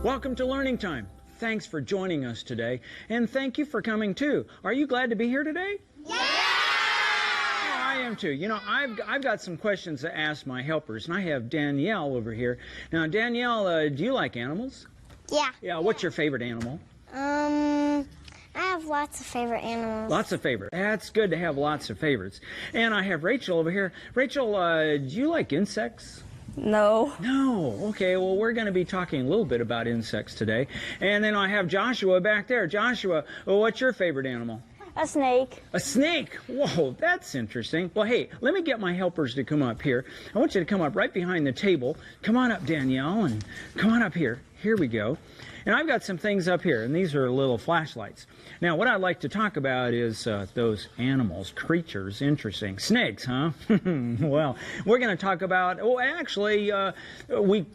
Welcome to Learning Time. Thanks for joining us today, and thank you for coming too. Are you glad to be here today? Yeah! I am too. You know, I've got some questions to ask my helpers, and I have Danielle over here. Now, Danielle, do you like animals? Yeah. Yeah, what's your favorite animal? I have lots of favorite animals. Lots of favorites. That's good to have lots of favorites. And I have Rachel over here. Rachel, do you like insects? No. No. Okay, well, we're going to be talking a little bit about insects today. And then I have Joshua back there. Joshua, what's your favorite animal? A snake. A snake? Whoa, that's interesting. Well, hey, let me get my helpers to come up here. I want you to come up right behind the table. Come on up, Danielle, and come on up here. Here we go. And I've got some things up here, and these are little flashlights. Now, what I'd like to talk about is those animals, creatures, interesting. Snakes, huh? Well, we're going to talk about, we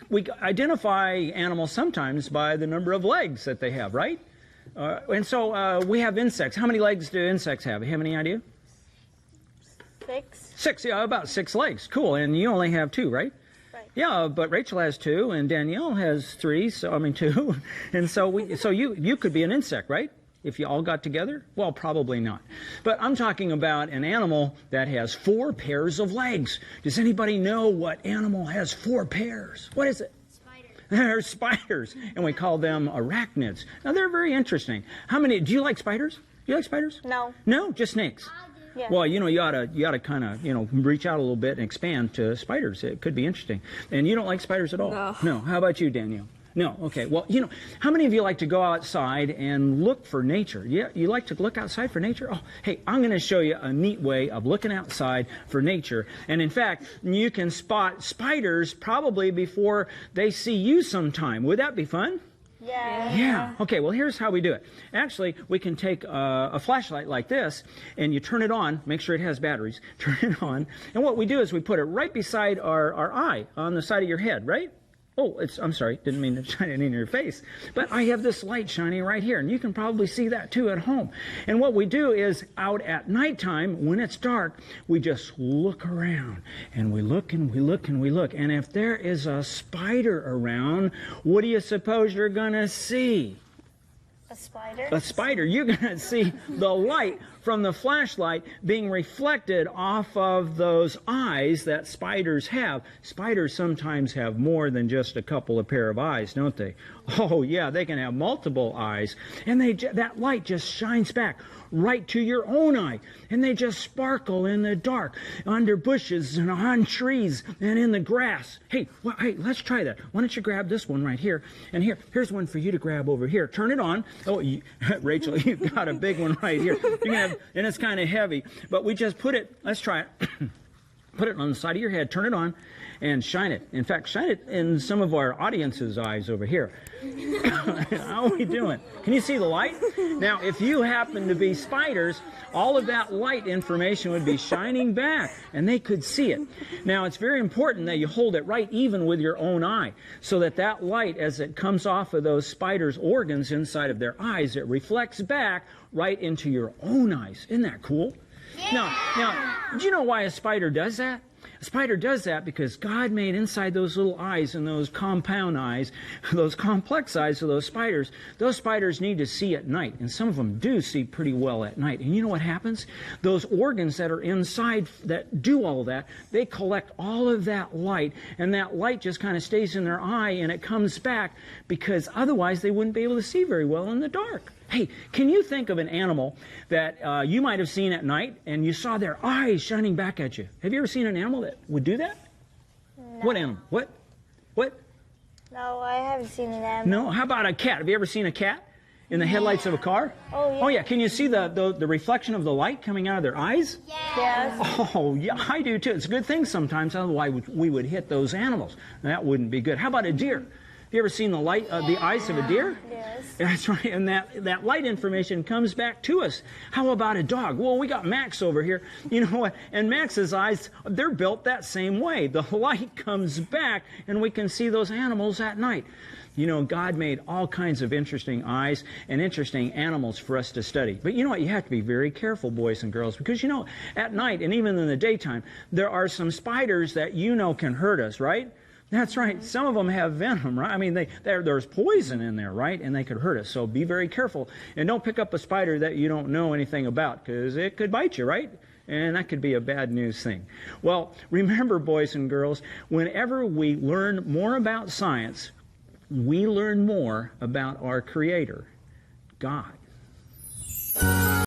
identify animals sometimes by the number of legs that they have, right? And so we have insects. How many legs do insects have? You have any idea? 6. 6, yeah, about 6 legs. Cool, and you only have 2, right? Yeah, but Rachel has 2, and Danielle has 3. So 2, and so you could be an insect, right? If you all got together? Well, probably not. But I'm talking about an animal that has 4 pairs of legs. Does anybody know what animal has 4 pairs? What is it? Spiders. They're spiders, and we call them arachnids. Now they're very interesting. How many? Do you like spiders? Do you like spiders? No. No, just snakes. Yeah. Well, you ought to kind of, reach out a little bit and expand to spiders. It could be interesting. And you don't like spiders at all? No. No. How about you, Danielle? No. Okay. Well, how many of you like to go outside and look for nature? Yeah, you like to look outside for nature? Oh, hey, I'm going to show you a neat way of looking outside for nature. And in fact, you can spot spiders probably before they see you sometime. Would that be fun? Yeah. Yeah. Okay, well, here's how we do it. Actually, we can take a flashlight like this, and you turn it on, make sure it has batteries, turn it on, and what we do is we put it right beside our eye, on the side of your head, right? Oh, I'm sorry, didn't mean to shine it in your face. But I have this light shining right here, and you can probably see that too at home. And what we do is out at nighttime, when it's dark, we just look around, and we look and we look and we look. And if there is a spider around, what do you suppose you're going to see? A spider. A spider. You're going to see the light from the flashlight being reflected off of those eyes that spiders have. Spiders sometimes have more than just a couple of pair of eyes, don't they? Oh, yeah, they can have multiple eyes. And that light just shines back right to your own eye. And they just sparkle in the dark, under bushes and on trees and in the grass. Hey, let's try that. Why don't you grab this one right here? And here's one for you to grab over here. Turn it on. Oh, Rachel, you've got a big one right here. You can have, and it's kind of heavy. But we just put it, let's try it. Put it on the side of your head, turn it on, and shine it. In fact, shine it in some of our audience's eyes over here. How are we doing? Can you see the light? Now, if you happen to be spiders, all of that light information would be shining back, and they could see it. Now, it's very important that you hold it right even with your own eye, so that that light, as it comes off of those spiders' organs inside of their eyes, it reflects back right into your own eyes. Isn't that cool? Now, do you know why a spider does that? A spider does that because God made inside those little eyes and those compound eyes, those complex eyes of those spiders need to see at night. And some of them do see pretty well at night. And you know what happens? Those organs that are inside that do all of that, they collect all of that light. And that light just kind of stays in their eye and it comes back because otherwise they wouldn't be able to see very well in the dark. Hey, can you think of an animal that you might have seen at night and you saw their eyes shining back at you? Have you ever seen an animal that would do that? No. What animal? What? No, I haven't seen an animal. No? How about a cat? Have you ever seen a cat in the headlights of a car? Oh, yeah. Oh, yeah. Can you see the reflection of the light coming out of their eyes? Yes. Oh, yeah, I do too. It's a good thing sometimes, otherwise we would hit those animals. That wouldn't be good. How about a deer? Have you ever seen the eyes of a deer? Yes. That's right, and that light information comes back to us. How about a dog? Well, we got Max over here. You know what? And Max's eyes, they're built that same way. The light comes back, and we can see those animals at night. You know, God made all kinds of interesting eyes and interesting animals for us to study. But you know what? You have to be very careful, boys and girls, because, you know, at night and even in the daytime, there are some spiders that you know can hurt us, right? That's right. Some of them have venom, right? I mean, there's poison in there, right? And they could hurt us. So be very careful. And don't pick up a spider that you don't know anything about, because it could bite you, right? And that could be a bad news thing. Well, remember, boys and girls, whenever we learn more about science, we learn more about our Creator, God.